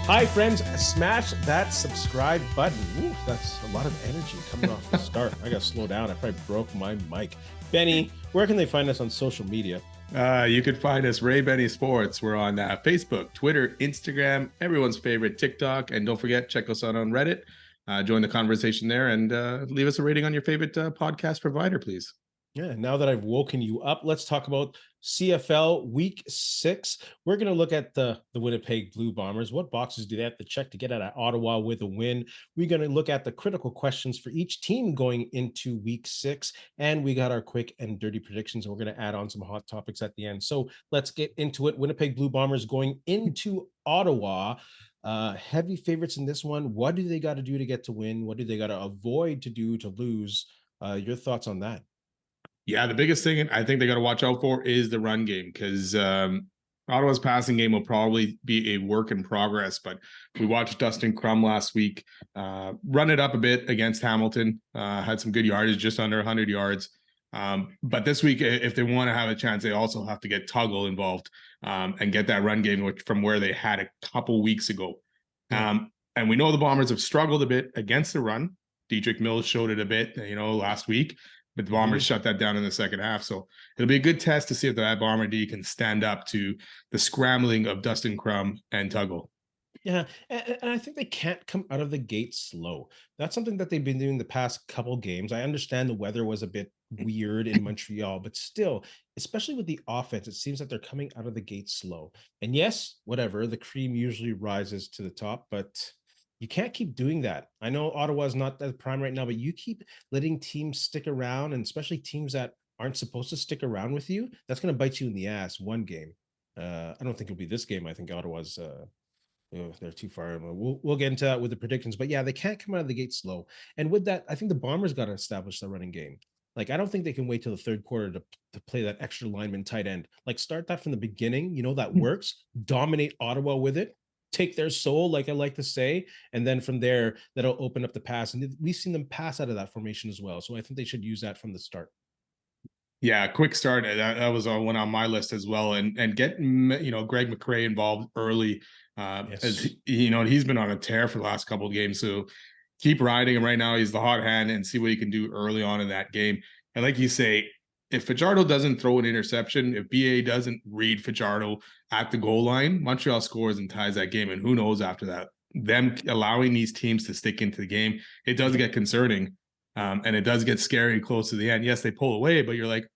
Hi, friends. Smash that subscribe button. Ooh, that's a lot of energy coming off the start. I got to slow down. I probably broke my mic. Benny, where can they find us on social media? You could find us Ray Benny Sports. We're on Facebook, Twitter, Instagram, everyone's favorite TikTok, and don't forget, check us out on Reddit. Join the conversation there and leave us a rating on your favorite podcast provider, please. Yeah, now that I've woken you up, let's talk about CFL Week 6. We're going to look at the Winnipeg Blue Bombers. What boxes do they have to check to get out of Ottawa with a win? We're going to look at the critical questions for each team going into Week 6. And we got our quick and dirty predictions. And we're going to add on some hot topics at the end. So let's get into it. Winnipeg Blue Bombers going into Ottawa. Heavy favorites in this one. What do they got to do to get to win? What do they got to avoid to do to lose? Your thoughts on that? Yeah, the biggest thing I think they got to watch out for is the run game, because Ottawa's passing game will probably be a work in progress. But we watched Dustin Crum last week run it up a bit against Hamilton, had some good yardage, just under 100 yards. But this week, if they want to have a chance, they also have to get Tuggle involved and get that run game from where they had a couple weeks ago. And we know the Bombers have struggled a bit against the run. Dietrich Mills showed it a bit, last week. But the Bombers shut that down in the second half. So it'll be a good test to see if that Bomber D can stand up to the scrambling of Dustin Crum and Tuggle. Yeah, and I think they can't come out of the gate slow. That's something that they've been doing the past couple games. I understand the weather was a bit weird in Montreal, but still, especially with the offense, it seems that they're coming out of the gate slow. And yes, whatever, the cream usually rises to the top, but you can't keep doing that. I know Ottawa's not that prime right now, but you keep letting teams stick around, and especially teams that aren't supposed to stick around with you, that's going to bite you in the ass one game. I don't think it'll be this game. I think Ottawa's they're too far. We'll get into that with the predictions, but yeah, they can't come out of the gate slow. And with that, I think the Bombers got to establish the running game. Like, I don't think they can wait till the third quarter to play that extra lineman tight end. Like, start that from the beginning. That works. Dominate Ottawa with it. Take their soul, like I like to say, and then from there, that'll open up the pass. And we've seen them pass out of that formation as well. So I think they should use that from the start. Yeah, quick start. That was one on my list as well, and get Greg McCrae involved early, Yes. as he's been on a tear for the last couple of games. So keep riding him right now. He's the hot hand, and see what he can do early on in that game. And like you say, if Fajardo doesn't throw an interception, if BA doesn't read Fajardo at the goal line, Montreal scores and ties that game. And who knows after that? Them allowing these teams to stick into the game, it does get concerning. And it does get scary close to the end. Yes, they pull away, but you're like,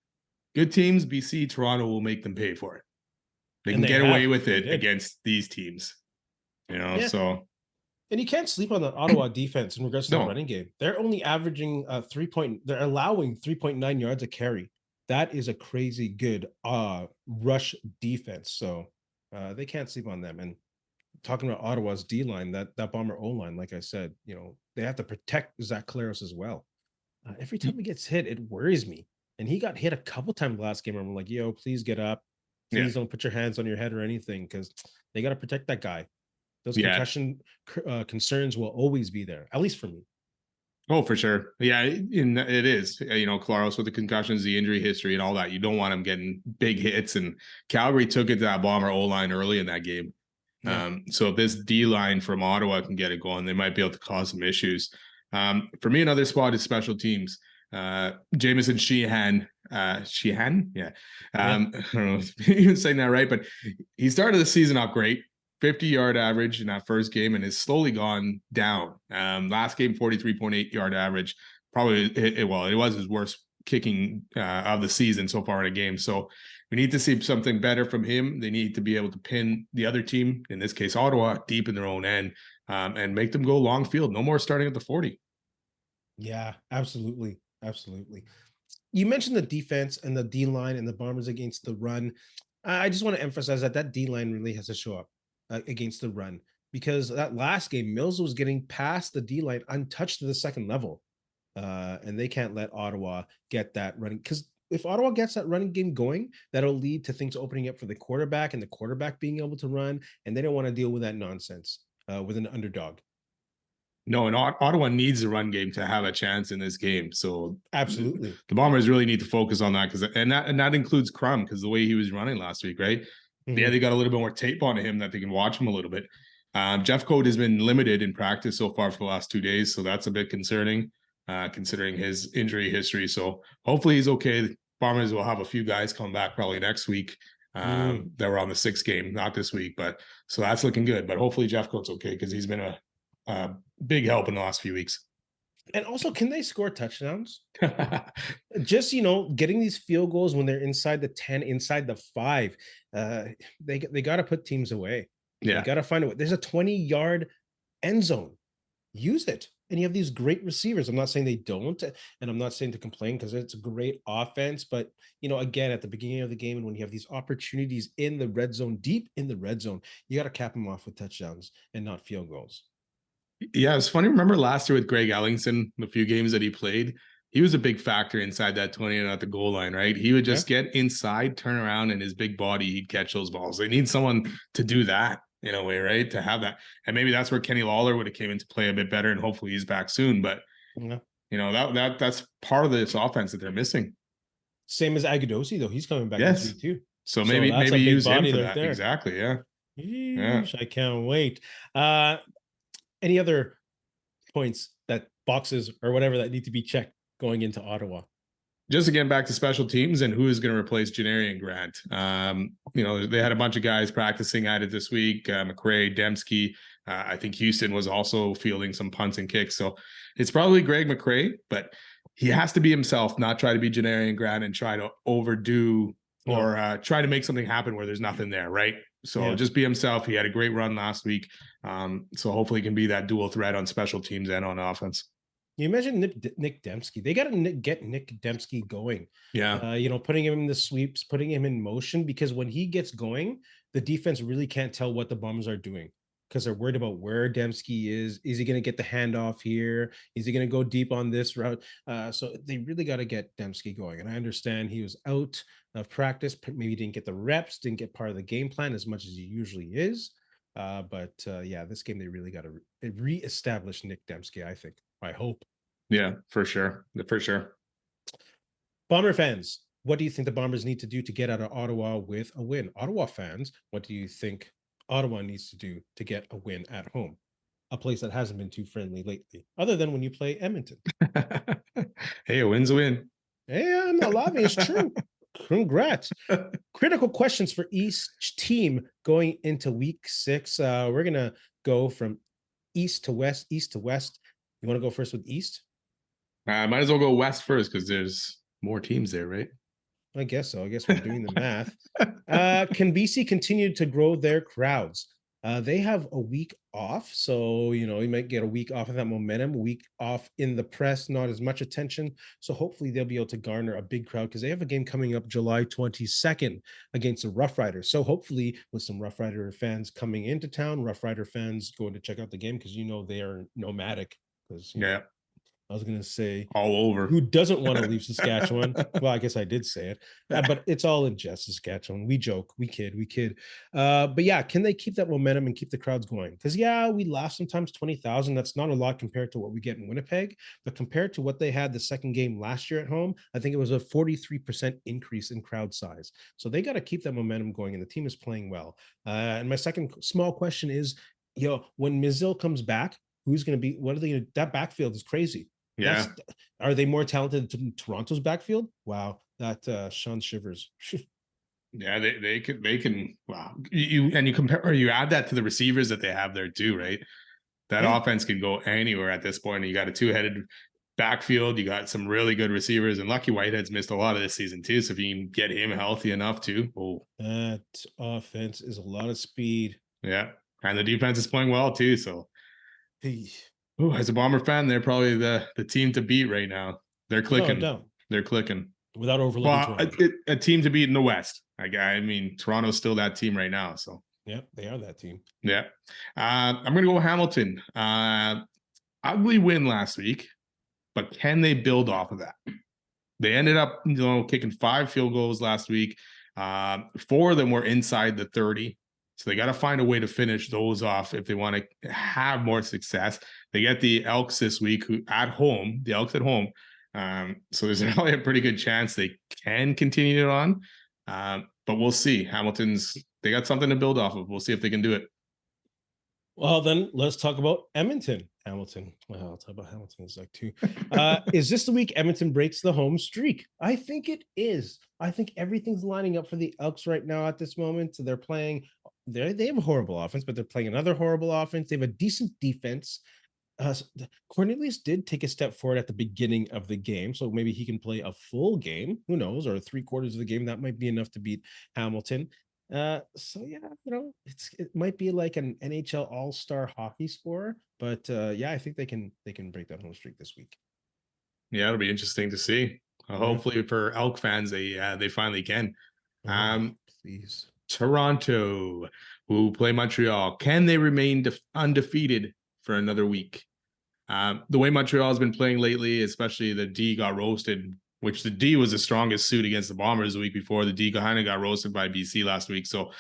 good teams, BC, Toronto will make them pay for it. They can get away with it against these teams. So. And you can't sleep on the Ottawa defense in regards to the running game. They're only averaging they're allowing 3.9 yards a carry. That is a crazy good rush defense. So they can't sleep on them. And talking about Ottawa's D line, that Bomber O line, like I said, they have to protect Zach Collaros as well. Every time he gets hit, it worries me. And he got hit a couple times last game. I'm like, yo, please get up. Please don't put your hands on your head or anything, because they got to protect that guy. Those concussion concerns will always be there, at least for me. Oh, for sure. Yeah, it is. Collaros with the concussions, the injury history, and all that. You don't want him getting big hits. And Calgary took it to that Bomber O-line early in that game. Yeah. So if this D-line from Ottawa can get it going, they might be able to cause some issues. For me, another spot is special teams. Jamison Sheehan. Sheehan? Yeah. I don't know if you're saying that right, but he started the season off great. 50-yard average in that first game and has slowly gone down. Last game, 43.8 yard average. Probably, it was his worst kicking of the season so far in a game. So we need to see something better from him. They need to be able to pin the other team, in this case Ottawa, deep in their own end and make them go long field. No more starting at the 40. Yeah, absolutely. Absolutely. You mentioned the defense and the D-line and the Bombers against the run. I just want to emphasize that D-line really has to show up against the run, because that last game, Mills was getting past the D-line untouched to the second level. And they can't let Ottawa get that running, because if Ottawa gets that running game going, that'll lead to things opening up for the quarterback and the quarterback being able to run. And they don't want to deal with that nonsense with an underdog. No, and Ottawa needs the run game to have a chance in this game. So absolutely, the Bombers really need to focus on that, and that includes Crum, because the way he was running last week, right? Mm-hmm. Yeah, they got a little bit more tape on him that they can watch him a little bit. Jeffcoat has been limited in practice so far for the last 2 days, so that's a bit concerning, considering his injury history. So hopefully he's okay. Bombers will have a few guys come back probably next week that were on the 6th game, not this week, but so that's looking good. But hopefully Jeffcoat's okay because he's been a big help in the last few weeks. And also, can they score touchdowns? Just, getting these field goals when they're inside the 10, inside the 5, they got to put teams away. Yeah. They got to find a way. There's a 20-yard end zone. Use it. And you have these great receivers. I'm not saying they don't, and I'm not saying to complain because it's a great offense. But, again, at the beginning of the game and when you have these opportunities in the red zone, deep in the red zone, you got to cap them off with touchdowns and not field goals. Yeah, it's funny. Remember last year with Greg Ellingson, the few games that he played, he was a big factor inside that 20 and at the goal line, right? He would just get inside, turn around, and his big body, he'd catch those balls. They need someone to do that in a way, right? To have that. And maybe that's where Kenny Lawler would have came into play a bit better, and hopefully he's back soon. But that's part of this offense that they're missing. Same as Agudosi, though. He's coming back this week too. So maybe use him for that. There. Exactly. Yeah. Yeesh, I can't wait. Any other points, that boxes or whatever that need to be checked going into Ottawa? Just again, back to special teams and who is going to replace Janarian Grant. They had a bunch of guys practicing at it this week. McRae, Dembski. I think Houston was also fielding some punts and kicks. So it's probably Greg McRae, but he has to be himself, not try to be Janarian Grant and try to overdo or try to make something happen where there's nothing there, right? So just be himself. He had a great run last week. So hopefully he can be that dual threat on special teams and on offense. You imagine Nick Dembski. They got to get Nick Dembski going. Yeah. Putting him in the sweeps, putting him in motion, because when he gets going, the defense really can't tell what the Bombers are doing because they're worried about where Dembski is. Is he going to get the handoff here? Is he going to go deep on this route? So they really got to get Dembski going. And I understand he was out of practice, maybe didn't get the reps, didn't get part of the game plan as much as he usually is. But this game, they really got to reestablish Nick Dembski, I think. I hope. Yeah, for sure. For sure. Bomber fans, what do you think the Bombers need to do to get out of Ottawa with a win? Ottawa fans, what do you think Ottawa needs to do to get a win at home? A place that hasn't been too friendly lately, other than when you play Edmonton. Hey, a win's a win. Hey, I'm not laughing. It's true. Congrats. Critical questions for each team going into week 6. We're going to go from east to west. You want to go first with East? I might as well go West first because there's more teams there, right? I guess so. I guess we're doing the math. Can BC continue to grow their crowds? They have a week off, so you might get a week off of that momentum, a week off in the press, not as much attention. So hopefully they'll be able to garner a big crowd because they have a game coming up July 22nd against the Rough Riders. So hopefully with some Rough Rider fans coming into town, Rough Rider fans going to check out the game because they are nomadic. Because I was going to say all over. Who doesn't want to leave Saskatchewan? Well, I guess I did say it, but it's all in jest, Saskatchewan. We joke, we kid. But yeah, can they keep that momentum and keep the crowds going? Because we laugh sometimes 20,000. That's not a lot compared to what we get in Winnipeg, but compared to what they had the second game last year at home, I think it was a 43% increase in crowd size. So they got to keep that momentum going, and the team is playing well. And my second small question is, when Mizil comes back, who's going to be? What are they going to? That backfield is crazy. Yeah. Are they more talented than Toronto's backfield? Wow, that Sean shivers. Yeah, they can. Wow, you compare or you add that to the receivers that they have there too, right? That offense can go anywhere at this point. You got a 2-headed backfield. You got some really good receivers, and Lucky Whitehead's missed a lot of this season too. So if you can get him healthy enough too, that offense is a lot of speed. Yeah, and the defense is playing well too. So. As a Bomber fan, they're probably the team to beat right now. They're clicking. They're clicking. Without overlooking a team to beat in the West. I mean, Toronto's still that team right now. So yeah, they are that team. Yeah. I'm going to go Hamilton. Ugly win last week, but can they build off of that? They ended up, kicking 5 field goals last week. 4 of them were inside the 30. So they got to find a way to finish those off if they want to have more success. They get the Elks this week, the Elks at home. So there's probably a pretty good chance they can continue it on. But we'll see. Hamilton's, they got something to build off of. We'll see if they can do it. Well, then let's talk about Edmonton. Hamilton. Well, I'll talk about Hamilton. It's like two. Is this the week Edmonton breaks the home streak? I think it is. I think everything's lining up for the Elks right now at this moment. So they're playing. They have a horrible offense, but they're playing another horrible offense. They have a decent defense. Cornelius did take a step forward at the beginning of the game, so maybe he can play a full game. Who knows? Or 3/4 of the game. That might be enough to beat Hamilton. So yeah, it might be like an NHL All-Star hockey score, but yeah, I think they can break that home streak this week. Yeah, it'll be interesting to see. Yeah. Hopefully for Elk fans, they finally can. Oh, Um, please. Toronto, who play Montreal, can they remain undefeated for another week? The way Montreal has been playing lately, especially the D got roasted, which the D was the strongest suit against the Bombers the week before. The D kind of got roasted by BC last week. So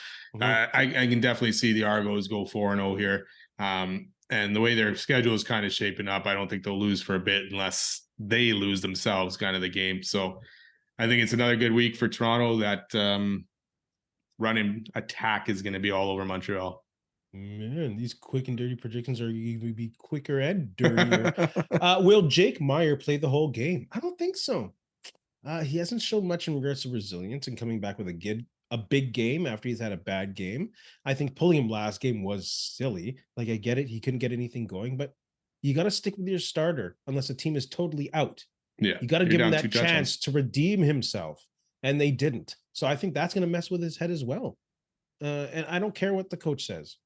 I can definitely see the Argos go 4-0 here. And the way their schedule is kind of shaping up, I don't think they'll lose for a bit unless they lose themselves kind of the game. So I think it's another good week for Toronto. That running attack is going to be all over Montreal. Man, these quick and dirty predictions are going to be quicker and dirtier. Will Jake Meyer play the whole game? I don't think so. He hasn't shown much in regards to resilience and coming back with a big game after he's had a bad game. I think pulling him last game was silly. Like, I get it, he couldn't get anything going, but you got to stick with your starter unless the team is totally out. Yeah, You got to you're give him down that 2 touchdowns. chance to redeem himself, and they didn't. So I think that's going to mess with his head as well. And I don't care what the coach says.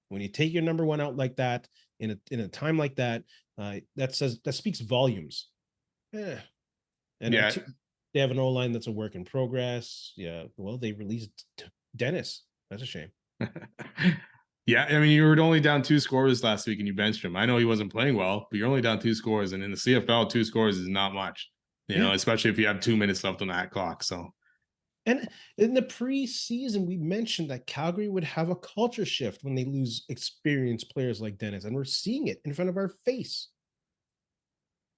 When you take your number one out like that in a time like that, that speaks volumes. Eh. And Yeah. they have an O line that's a work in progress. Yeah, well, they released Dennis. That's a shame. Yeah, I mean, you were only down 2 scores last week and you benched him. I know he wasn't playing well, but you're only down 2 scores. And in the CFL, 2 scores is not much, especially if you have 2 minutes left on that clock. So, And in the preseason, we mentioned that Calgary would have a culture shift when they lose experienced players like Dennis. And we're seeing it in front of our face.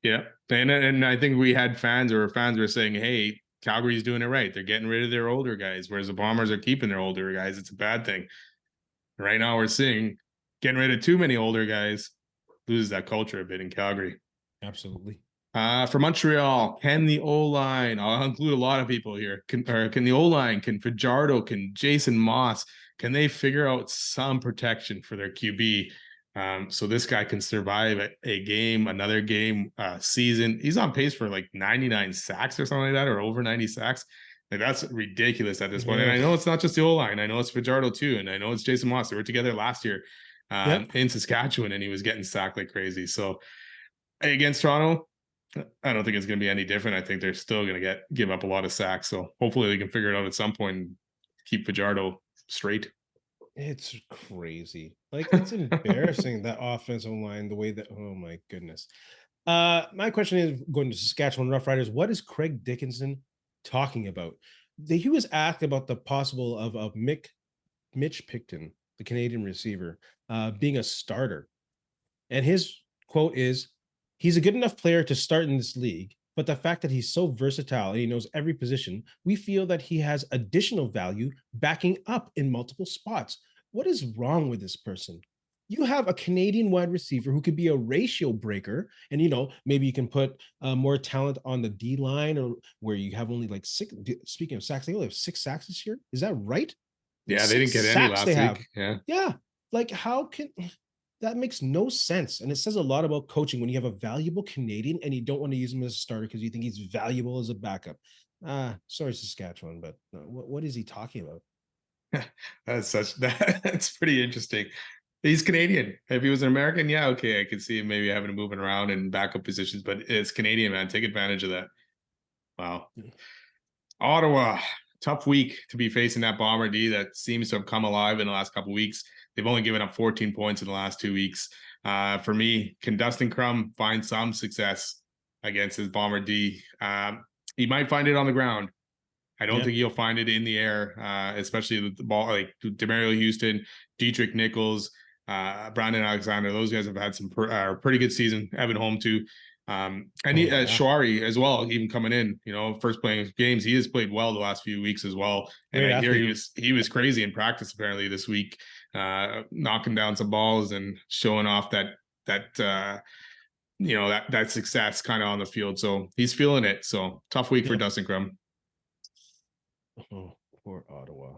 yeah. And I think we had fans were saying, hey, Calgary's doing it right. They're getting rid of their older guys, whereas the Bombers are keeping their older guys. It's a bad thing. Right now, we're seeing getting rid of too many older guys loses that culture a bit in Calgary. Absolutely. For Montreal, can the O-line, I'll include a lot of people here, can the O-line, can Fajardo, can Jason Moss, can they figure out some protection for their QB? So this guy can survive a game, another game, season. He's on pace for like 99 sacks or something like that, or over 90 sacks. Like, that's ridiculous at this point. And I know it's not just the O-line. I know it's Fajardo too. And I know it's Jason Moss. They were together last year in Saskatchewan, and he was getting sacked like crazy. So against Toronto, I don't think it's going to be any different. I think they're still going to give up a lot of sacks. So hopefully they can figure it out at some point and keep Fajardo straight. It's crazy. Like, it's embarrassing that offensive line, the way that, oh my goodness. My question is, going to Saskatchewan Roughriders, what is Craig Dickinson talking about? He was asked about the possible of Mitch Picton, the Canadian receiver, being a starter. And his quote is, he's a good enough player to start in this league, but the fact that he's so versatile and he knows every position, we feel that he has additional value backing up in multiple spots. What is wrong with this person? You have a Canadian wide receiver who could be a ratio breaker, and maybe you can put more talent on the D line, or where you have only like 6. Speaking of sacks, they only have 6 sacks this year. Is that right? Yeah, they didn't get any last week. Yeah. Like, how can that makes no sense. And it says a lot about coaching when you have a valuable Canadian and you don't want to use him as a starter because you think he's valuable as a backup. Sorry, Saskatchewan, but what is he talking about? That's pretty interesting. He's Canadian. If he was an American, yeah, okay, I could see him maybe having to move around in backup positions, but it's Canadian, man. Take advantage of that. Wow. Yeah. Ottawa, tough week to be facing that Bomber D that seems to have come alive in the last couple of weeks. They've only given up 14 points in the last 2 weeks. For me, can Dustin Crum find some success against his Bomber D? He might find it on the ground. I don't think he'll find it in the air, especially with the ball, like Demario Houston, Dietrich Nichols, Brandon Alexander. Those guys have had some pretty good season. Evan Holm too. Shawari as well, even coming in, first playing games. He has played well the last few weeks as well. And I hear he was crazy in practice apparently this week. knocking down some balls and showing off that that success kind of on the field. So he's feeling it. So tough week for Yeah. Dustin Crum. Oh, poor Ottawa.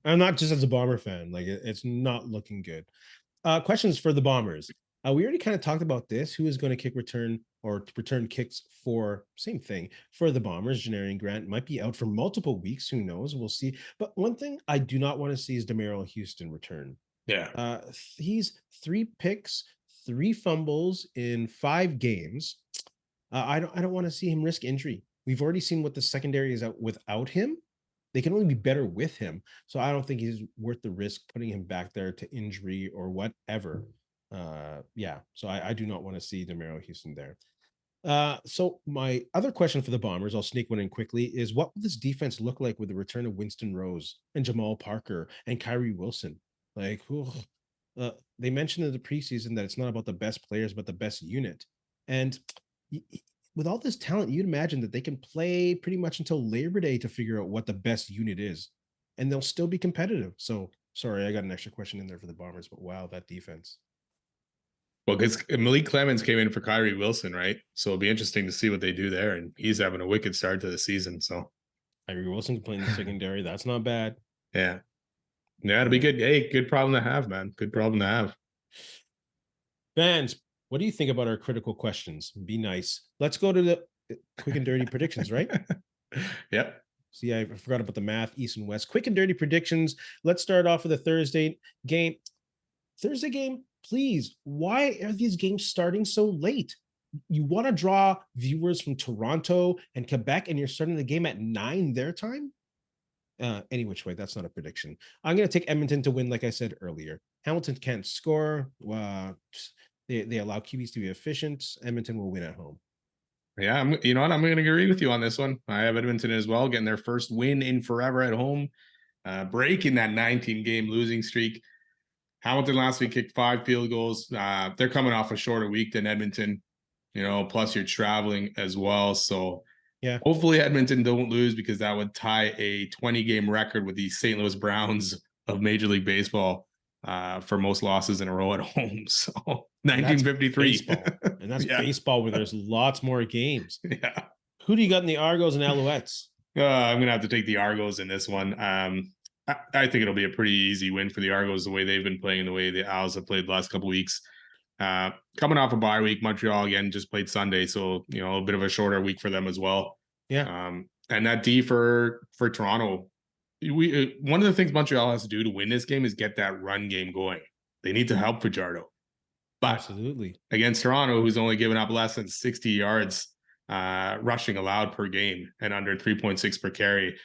I'm not just as a Bomber fan. Like it's not looking good. Questions for the Bombers. We already kind of talked about this. Who is going to kick return or return kicks for same thing for the Bombers? Janarian Grant might be out for multiple weeks. Who knows? We'll see. But one thing I do not want to see is DeMarrell Houston return. Yeah. He's 3 picks, 3 fumbles in 5 games. I don't want to see him risk injury. We've already seen what the secondary is out without him. They can only be better with him. So I don't think he's worth the risk putting him back there to injury or whatever. Yeah. So I do not want to see DeMarrell Houston there. So my other question for the Bombers, I'll sneak one in quickly, is what will this defense look like with the return of Winston Rose and Jamal Parker and Kyrie Wilson? Like, they mentioned in the preseason that it's not about the best players, but the best unit. And with all this talent, you'd imagine that they can play pretty much until Labor Day to figure out what the best unit is, and they'll still be competitive. So sorry, I got an extra question in there for the Bombers, but wow, that defense. Well, because Malik Clemens came in for Kyrie Wilson, right? So it'll be interesting to see what they do there. And he's having a wicked start to the season. So Kyrie Wilson playing the secondary, that's not bad. Yeah, it'll be good. Hey, good problem to have, man. Good problem to have. Fans, what do you think about our critical questions? Be nice. Let's go to the quick and dirty predictions, right? Yep. See, I forgot about the math, East and West. Quick and dirty predictions. Let's start off with a Thursday game. Thursday game, please. Why are these games starting so late? You want to draw viewers from Toronto and Quebec, and you're starting the game at 9 their time? Any which way, that's not a prediction. I'm going to take Edmonton to win, like I said earlier. Hamilton can't score. They allow QBs to be efficient. Edmonton will win at home. Yeah, you know what? I'm going to agree with you on this one. I have Edmonton as well, getting their first win in forever at home, breaking that 19-game losing streak. Hamilton last week kicked 5 field goals. They're coming off a shorter week than Edmonton, plus you're traveling as well. So yeah, hopefully Edmonton don't lose, because that would tie a 20-game record with the St. Louis Browns of Major League Baseball for most losses in a row at home. So 1953. And that's baseball where there's lots more games. Yeah. Who do you got in the Argos and Alouettes? I'm going to have to take the Argos in this one. I think it'll be a pretty easy win for the Argos, the way they've been playing, the way the Owls have played the last couple of weeks. Coming off a bye week, Montreal again just played Sunday, so a bit of a shorter week for them as well. Yeah. And that D for Toronto, one of the things Montreal has to do to win this game is get that run game going. They need to help Fajardo. But absolutely, against Toronto, who's only given up less than 60 yards rushing allowed per game and under 3.6 per carry,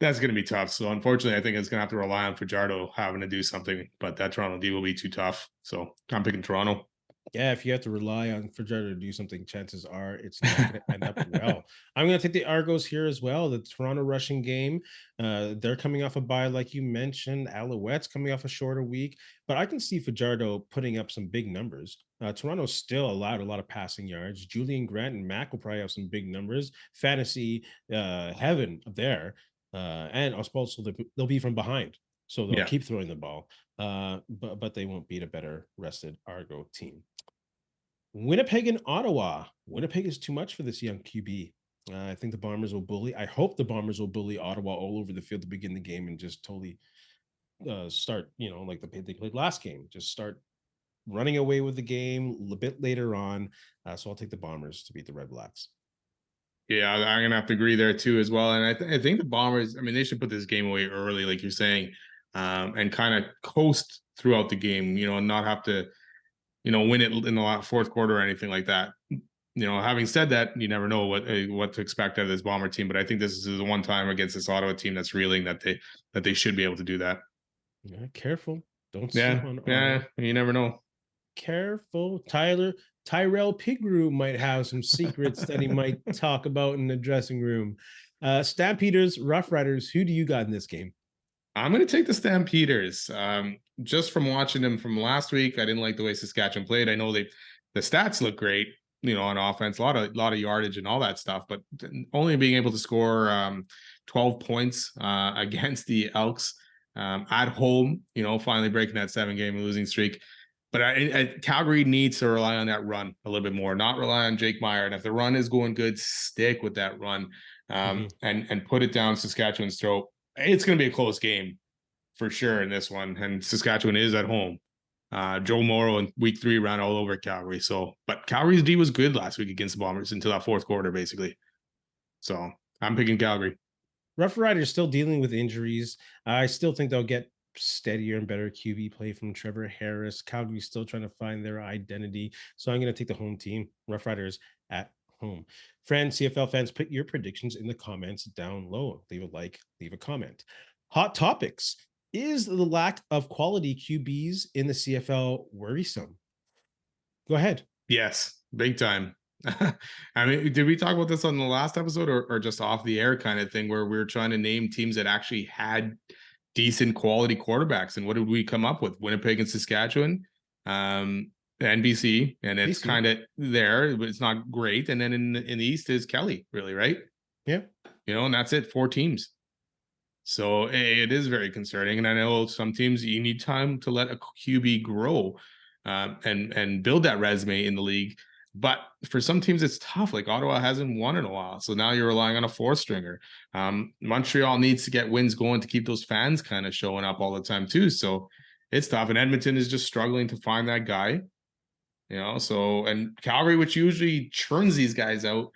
that's going to be tough. So unfortunately, I think it's going to have to rely on Fajardo having to do something, but that Toronto D will be too tough. So I'm picking Toronto. Yeah, if you have to rely on Fajardo to do something, chances are it's not going to end up well. I'm going to take the Argos here as well. The Toronto rushing game, they're coming off a bye, like you mentioned. Alouettes coming off a shorter week, but I can see Fajardo putting up some big numbers. Toronto still allowed a lot of passing yards. Julian Grant and Mac will probably have some big numbers. Fantasy heaven there. And also they'll be from behind, so they'll keep throwing the ball. But they won't beat a better rested Argo team. Winnipeg and Ottawa. Winnipeg is too much for this young QB. I think the Bombers will bully. I hope the Bombers will bully Ottawa all over the field to begin the game and just totally start, like they played last game. Just start running away with the game a bit later on. So I'll take the Bombers to beat the Redblacks. Yeah, I'm going to have to agree there too as well. And I think the Bombers, they should put this game away early, like you're saying, and kind of coast throughout the game, and not have to, win it in the fourth quarter or anything like that. Having said that, you never know what to expect out of this Bomber team. But I think this is the one time against this Ottawa team that's reeling that they should be able to do that. Yeah, careful. Don't sleep on Ottawa. You never know. Careful. Tyrell Pigrew might have some secrets that he might talk about in the dressing room. Stampeders, Rough Riders, who do you got in this game? I'm going to take the Stampeders. Just from watching them from last week, I didn't like the way Saskatchewan played. I know the stats look great, on offense, a lot of yardage and all that stuff, but only being able to score 12 points against the Elks. at home, finally breaking that 7-game losing streak. But Calgary needs to rely on that run a little bit more, not rely on Jake Maier. And if the run is going good, stick with that run, and put it down Saskatchewan's throat. It's going to be a close game for sure in this one. And Saskatchewan is at home. Joe Morrow in week 3 ran all over Calgary. But Calgary's D was good last week against the Bombers until that fourth quarter, basically. So I'm picking Calgary. Rough Riders still dealing with injuries. I still think they'll get steadier and better QB play from Trevor Harris. Calgary's still trying to find their identity. So I'm going to take the home team, Rough Riders at home. Friends, CFL fans, put your predictions in the comments down low. Leave a like, leave a comment. Hot topics. Is the lack of quality QBs in the CFL worrisome? Go ahead. Yes, big time. I mean, did we talk about this on the last episode or just off the air kind of thing where we were trying to name teams that actually had decent quality quarterbacks? And what did we come up with? Winnipeg and Saskatchewan, NBC, and it's kind of there, but it's not great. And then in the East is Kelly, really, right? Yeah. And that's it, 4 teams. So it is very concerning. And I know some teams, you need time to let a QB grow and build that resume in the league. But for some teams, it's tough. Like Ottawa hasn't won in a while. So now you're relying on a 4th-stringer. Montreal needs to get wins going to keep those fans kind of showing up all the time too. So it's tough. And Edmonton is just struggling to find that guy. And Calgary, which usually churns these guys out,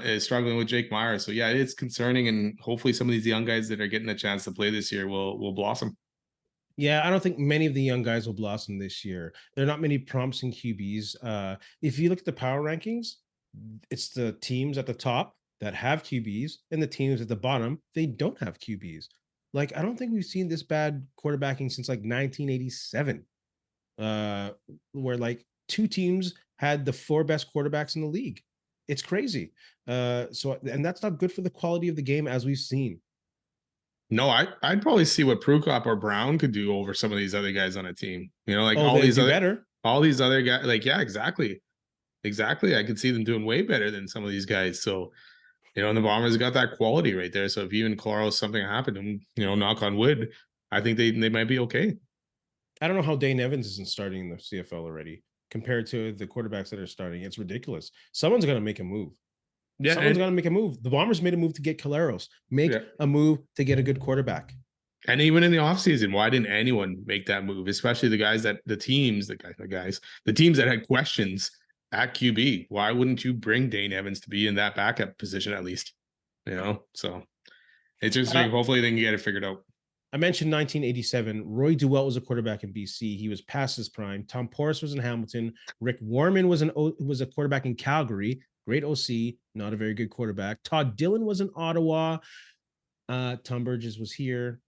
is struggling with Jake Maier. So yeah, it's concerning. And hopefully some of these young guys that are getting a chance to play this year will blossom. Yeah, I don't think many of the young guys will blossom this year. There are not many promising QBs. If you look at the power rankings, it's the teams at the top that have QBs and the teams at the bottom, they don't have QBs. Like, I don't think we've seen this bad quarterbacking since like 1987, where like 2 teams had the 4 best quarterbacks in the league. It's crazy. And that's not good for the quality of the game as we've seen. No, I'd probably see what Prukop or Brown could do over some of these other guys on a team. Like all these other guys. Like, yeah, exactly. I could see them doing way better than some of these guys. So, and the Bombers got that quality right there. So if you and Claros something happened, and knock on wood, I think they might be okay. I don't know how Dane Evans isn't starting in the CFL already compared to the quarterbacks that are starting. It's ridiculous. Someone's going to make a move. Yeah, someone's got to make a move. The Bombers made a move to get Caleros. Make a move to get a good quarterback. And even in the offseason, why didn't anyone make that move? Especially the teams that had questions at QB. Why wouldn't you bring Dane Evans to be in that backup position at least? So it's just hopefully they can get it figured out. I mentioned 1987. Roy Duwell was a quarterback in BC. He was past his prime. Tom Porras was in Hamilton. Rick Warman was a quarterback in Calgary. Great OC, not a very good quarterback. Todd Dillon was in Ottawa. Tom Burgess was here.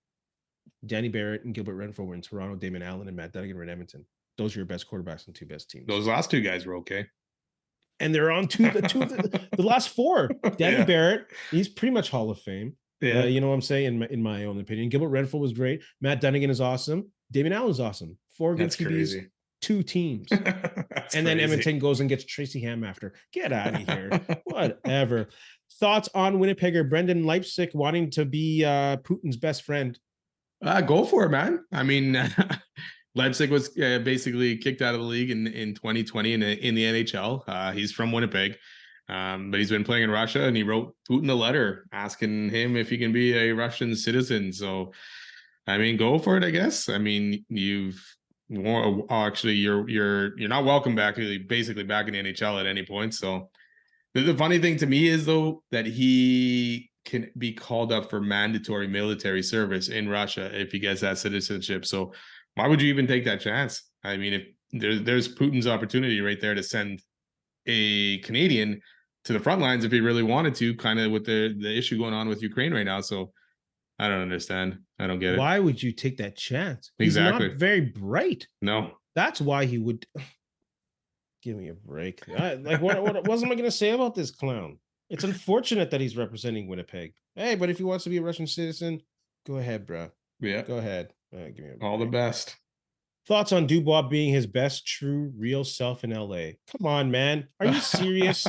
Danny Barrett and Gilbert Renfro were in Toronto. Damon Allen and Matt Duggan were in Edmonton. Those are your best quarterbacks and 2 best teams. Those last 2 guys were okay. And they're on the last 4. Danny Barrett, he's pretty much Hall of Fame. Yeah. You know what I'm saying? In my own opinion. Gilbert Renfro was great. Matt Dunnigan is awesome. Damon Allen is awesome. 4 good QBs. Crazy. 2 teams. And then Edmonton goes and gets Tracy Ham after. Get out of here. Whatever. Thoughts on Winnipegger Brendan Leipsic wanting to be Putin's best friend? Go for it, man. I mean, Leipsic was basically kicked out of the league in 2020 in the NHL. He's from Winnipeg, but he's been playing in Russia, and he wrote Putin a letter asking him if he can be a Russian citizen. So, I mean, go for it, I guess. I mean, you're not welcome back. You're basically back in the NHL at any point. So the funny thing to me is though that he can be called up for mandatory military service in Russia if he gets that citizenship. So why would you even take that chance? I mean, if there's Putin's opportunity right there to send a Canadian to the front lines if he really wanted to, kind of with the issue going on with Ukraine right now. So I don't understand. I don't get it. Why would you take that chance? Exactly. He's not very bright. No. That's why he would. Give me a break. What was I going to say about this clown? It's unfortunate that he's representing Winnipeg. Hey, but if he wants to be a Russian citizen, go ahead, bro. Yeah. Go ahead. Give me a break. All the best. Thoughts on Dubois being his best, true, real self in LA? Come on, man. Are you serious?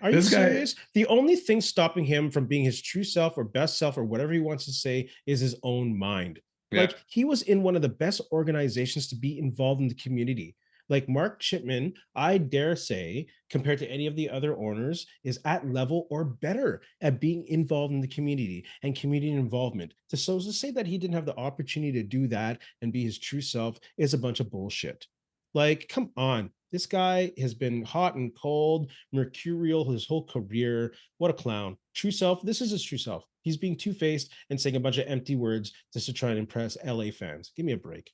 Are you This guy, serious? The only thing stopping him from being his true self or best self or whatever he wants to say is his own mind. yeah, Like he was in one of the best organizations to be involved in the community. Like Mark Chipman, I dare say, compared to any of the other owners, is at level or better at being involved in the community and community involvement. To say that he didn't have the opportunity to do that and be his true self is a bunch of bullshit. Like, come on. This guy has been hot and cold, mercurial his whole career. What a clown. True self. This is his true self. He's being two-faced and saying a bunch of empty words just to try and impress LA fans. Give me a break.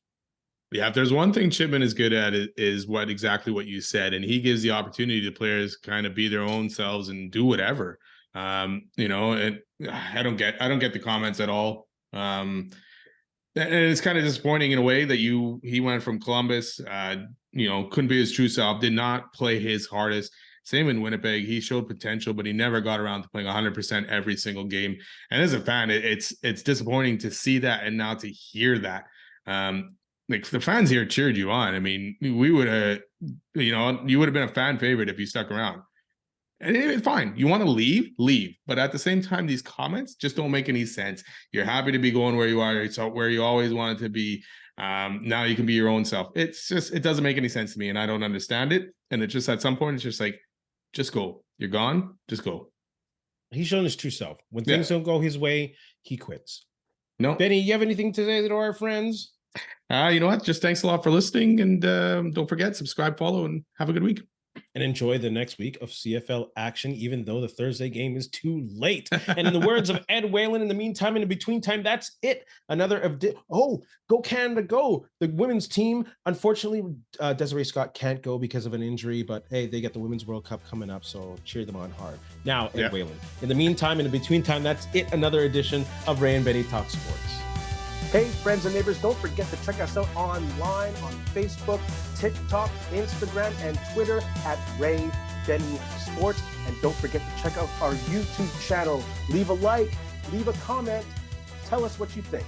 yeah. If there's one thing Chipman is good at, it is exactly what you said, and he gives the opportunity to players kind of be their own selves and do whatever. And I don't get the comments at all. And it's kind of disappointing in a way that he went from Columbus, couldn't be his true self, did not play his hardest. Same in Winnipeg. He showed potential, but he never got around to playing 100% every single game. And as a fan, it's disappointing to see that and now to hear that. Like the fans here cheered you on. I mean, we would have, you would have been a fan favorite if you stuck around. And it's fine. You want to leave. But at the same time, these comments just don't make any sense. You're happy to be going where you are. It's where you always wanted to be. Now you can be your own self. It doesn't make any sense to me, and I don't understand it. And it's just at some point, it's just like, just go. You're gone. Just go. He's shown his true self. When things don't go his way, he quits. No. Benny, you have anything to say to our friends? You know what? Just thanks a lot for listening. And don't forget, subscribe, follow, and have a good week. And enjoy the next week of CFL action, even though the Thursday game is too late. And in the words of Ed Whalen, in the meantime, in the between time, that's it. Go Canada, go. The women's team, unfortunately, Desiree Scott can't go because of an injury, but hey, they get the Women's World Cup coming up, so cheer them on hard. Now, Ed Whalen. In the meantime, in the between time, that's it. Another edition of Ray and Benny Talk Sports. Hey, friends and neighbors, don't forget to check us out online on Facebook, TikTok, Instagram, and Twitter at Ray Benny Sports. And don't forget to check out our YouTube channel. Leave a like, leave a comment, tell us what you think.